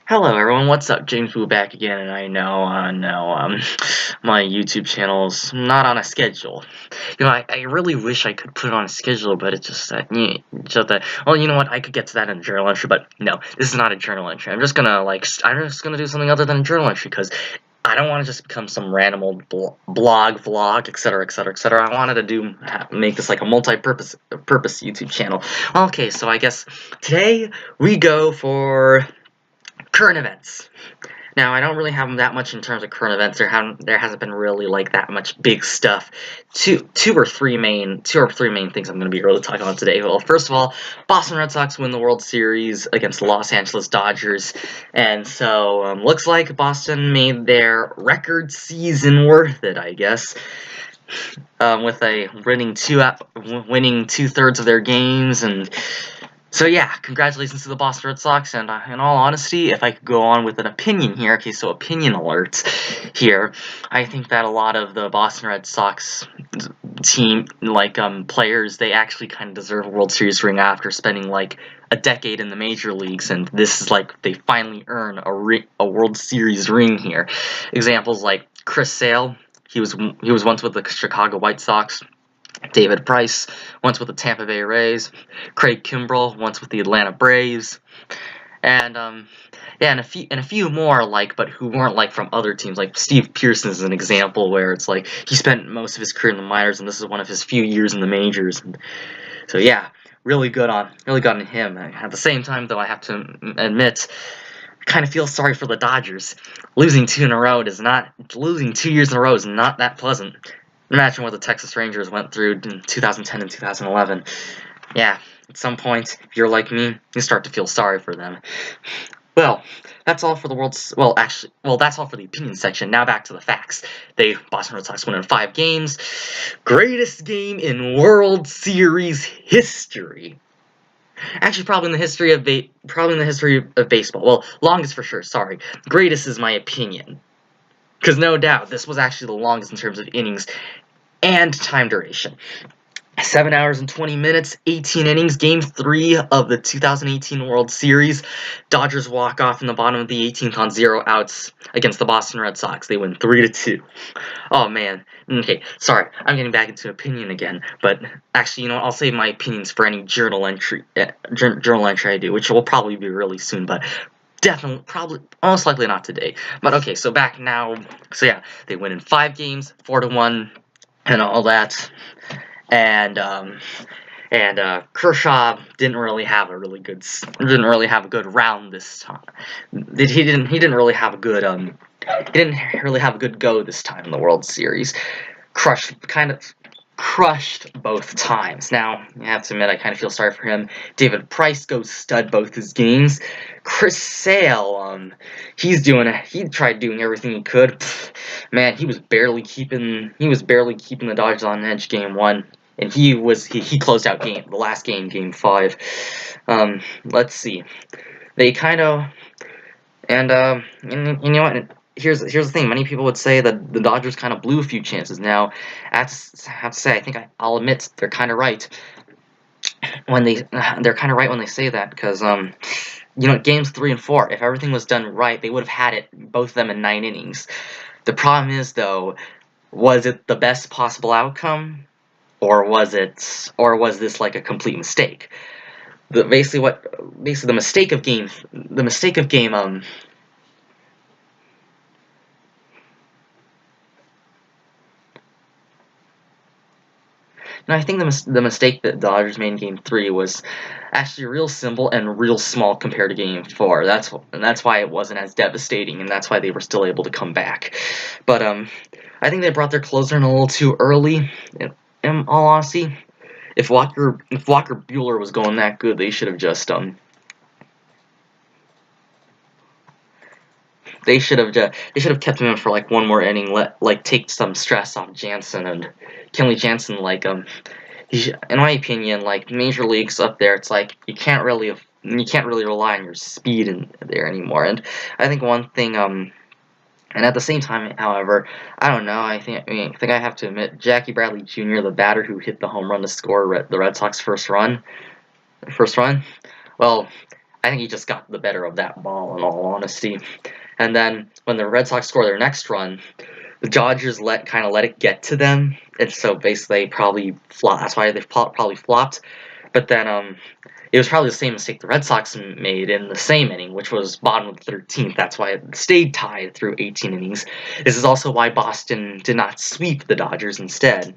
Hello everyone, what's up? James Wu back again, and I know, my YouTube channel's not on a schedule. I really wish I could put it on a schedule, but it's just that, well, you know what, I could get to that in a journal entry, but no, this is not a journal entry. I'm just gonna do something other than a journal entry, because I don't want to just become some random old blog, vlog, etc., etc., etc. I wanted to make this like a multi-purpose YouTube channel. Okay, so I guess today we go for current events. Now, I don't really have that much in terms of current events. There hasn't been really like that much big stuff. Two or three main things I'm going to be really talking about today. Well, first of all, Boston Red Sox win the World Series against the Los Angeles Dodgers, and so looks like Boston made their record season worth it, I guess. With a winning 2/3 of their games, and so yeah, congratulations to the Boston Red Sox, and in all honesty, if I could go on with an opinion here, okay, so opinion alerts here, I think that a lot of the Boston Red Sox team, players, they actually kind of deserve a World Series ring after spending like a decade in the major leagues, and this is like they finally earn a World Series ring here. Examples like Chris Sale, he was once with the Chicago White Sox. David Price, once with the Tampa Bay Rays. Craig Kimbrell, once with the Atlanta Braves. And yeah, and a few more, but who weren't from other teams. Like Steve Pearson is an example where it's like he spent most of his career in the minors, and this is one of his few years in the majors. And so yeah, really good on him. At the same time, though, I have to admit, I kind of feel sorry for the Dodgers. Losing 2 years in a row is not that pleasant. Imagine what the Texas Rangers went through in 2010 and 2011. Yeah, at some point, if you're like me, you start to feel sorry for them. Well, that's all for the that's all for the opinion section. Now back to the facts. Boston Red Sox won in 5 games. Greatest game in World Series history. Actually, probably in the history of baseball. Well, longest for sure. Sorry, greatest is my opinion. Because no doubt, this was actually the longest in terms of innings and time duration. 7 hours and 20 minutes, 18 innings, Game 3 of the 2018 World Series. Dodgers walk off in the bottom of the 18th on 0 outs against the Boston Red Sox. They win 3-2. Oh man. Okay, sorry, I'm getting back into opinion again. But actually, you know what? I'll save my opinions for any journal entry I do, which will probably be really soon. But definitely, most likely not today. But okay, so back now. So yeah, they win in 5 games, 4-1, and all that. And Kershaw didn't really have a good round this time. He didn't really have a good go this time in the World Series. Crushed both times. Now, I have to admit, I kind of feel sorry for him. David Price goes stud both his games. Chris Sale, he tried doing everything he could. Man, he was barely keeping the Dodgers on edge game 1. And he closed out the last game, Game 5. Let's see. They kind of, and you know what? Here's the thing. Many people would say that the Dodgers kind of blew a few chances. Now, I have to say, I think I'll admit they're kind of right when they say that, because games 3 and 4, if everything was done right, they would have had it, both of them, in 9 innings. The problem is, though, was it the best possible outcome? Or was this like a complete mistake? The mistake of game. No, I think the mistake that the Dodgers made in Game 3 was actually real simple and real small compared to Game 4. That's why it wasn't as devastating, and that's why they were still able to come back. But I think they brought their closer in a little too early. In all honesty, if Walker Buehler was going that good, they should have just they should have kept him in for like one more inning, take some stress off Jansen and Kenley Jansen. In my opinion, major leagues up there, it's like you can't really rely on your speed in there anymore. And I think one thing and at the same time, however, I don't know. I think I have to admit, Jackie Bradley Jr., the batter who hit the home run to score the Red Sox first run. Well, I think he just got the better of that ball, in all honesty. And then when the Red Sox score their next run, the Dodgers kind of let it get to them, and so basically probably flop. That's why they probably flopped. But then it was probably the same mistake the Red Sox made in the same inning, which was bottom of the 13th. That's why it stayed tied through 18 innings. This is also why Boston did not sweep the Dodgers instead.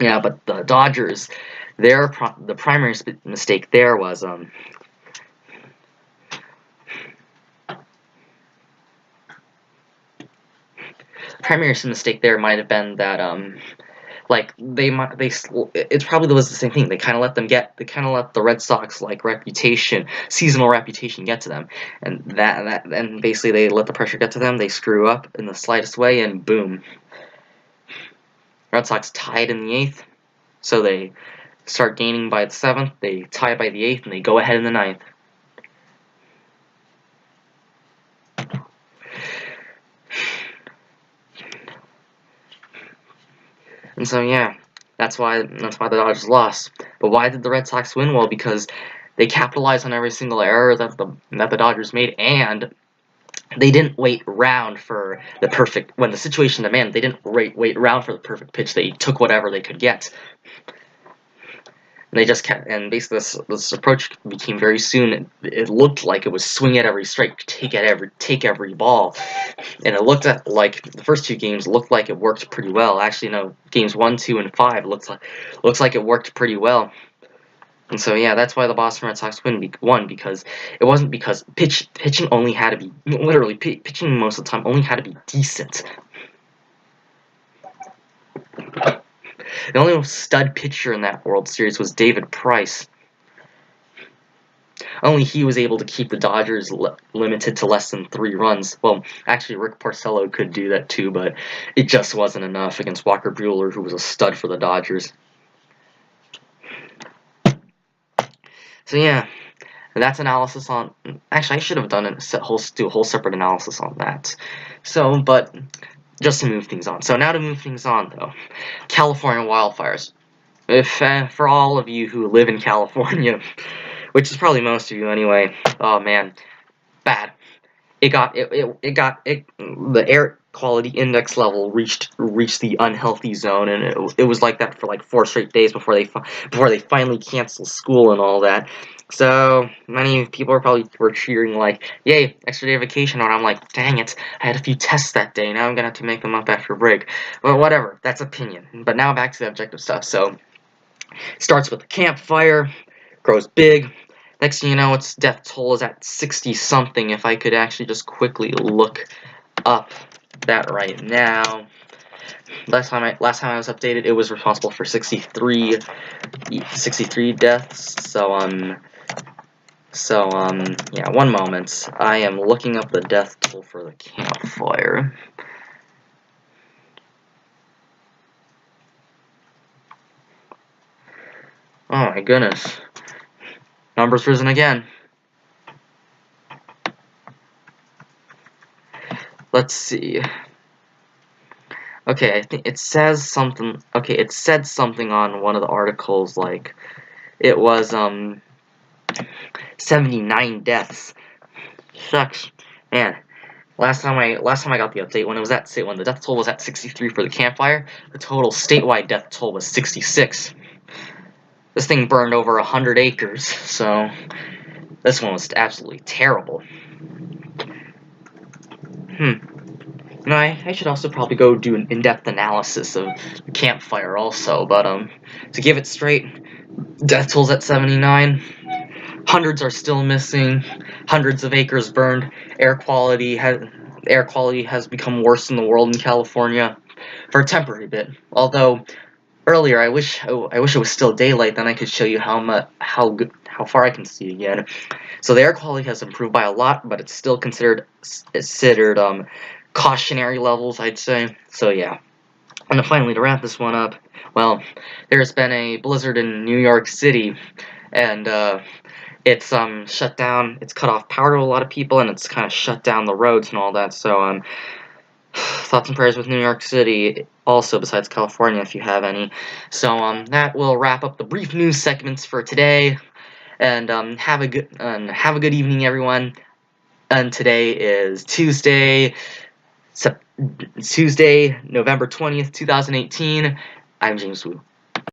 Yeah, but the Dodgers, the primary mistake there was primary mistake there might have been that like it probably was the same thing. They kind of let the Red Sox like seasonal reputation get to them, and and basically they let the pressure get to them. They screw up in the slightest way, and boom, Red Sox tied in the 8th. So they start gaining by the 7th. They tie by the 8th, and they go ahead in the 9th. And so yeah, that's why the Dodgers lost. But why did the Red Sox win? Well, because they capitalized on every single error that the Dodgers made, and they didn't wait around for the perfect when the situation demanded. They didn't wait around for the perfect pitch. They took whatever they could get. And they just kept, and basically this approach became very soon. It looked like it was swing at every strike, take every ball, and it looked at like the first 2 games looked like it worked pretty well. Actually, no, games 1, 2, and 5 looks like it worked pretty well. And so yeah, that's why the Boston Red Sox won, because it wasn't because pitching only had to be literally pitching most of the time only had to be decent. The only stud pitcher in that World Series was David Price. Only he was able to keep the Dodgers limited to less than 3 runs. Well, actually, Rick Porcello could do that too, but it just wasn't enough against Walker Buehler, who was a stud for the Dodgers. So yeah, that's analysis on. Actually, I should have done do a whole separate analysis on that. So, but just to move things on. So now to move things on, though, California wildfires. If for all of you who live in California, which is probably most of you anyway, oh man, bad. The air quality index level reached the unhealthy zone, and it was like that for like 4 straight days before they finally canceled school and all that. So many people were cheering like, "Yay, extra day of vacation!" And I'm like, "Dang it, I had a few tests that day. Now I'm gonna have to make them up after break." Well, whatever. That's opinion. But now back to the objective stuff. So it starts with a campfire, grows big. Next thing you know, its death toll is at 60-something. If I could actually just quickly look up that right now. Last time I was updated, it was responsible for 63 deaths. Yeah, one moment. I am looking up the death toll for the campfire. Oh my goodness. Numbers risen again. Let's see. Okay, I think it says something. Okay, it said something on one of the articles like it was 79 deaths. Shucks, man. Last time I got the update when the death toll was at 63 for the campfire, the total statewide death toll was 66. This thing burned over 100 acres, so this one was absolutely terrible. You know, I should also probably go do an in-depth analysis of the campfire also, but to give it straight, death toll's at 79. Hundreds are still missing. Hundreds of acres burned. Air quality has become worse in the world in California for a temporary bit. Although earlier, I wish it was still daylight. Then I could show you how far I can see again. So the air quality has improved by a lot, but it's still considered cautionary levels, I'd say. So yeah. And finally, to wrap this one up, well, there's been a blizzard in New York City, and it's shut down. It's cut off power to a lot of people, and it's kind of shut down the roads and all that. So thoughts and prayers with New York City, also besides California, if you have any. So that will wrap up the brief news segments for today. And have a good evening, everyone. And today is Tuesday, November 20th, 2018. I'm James Wu.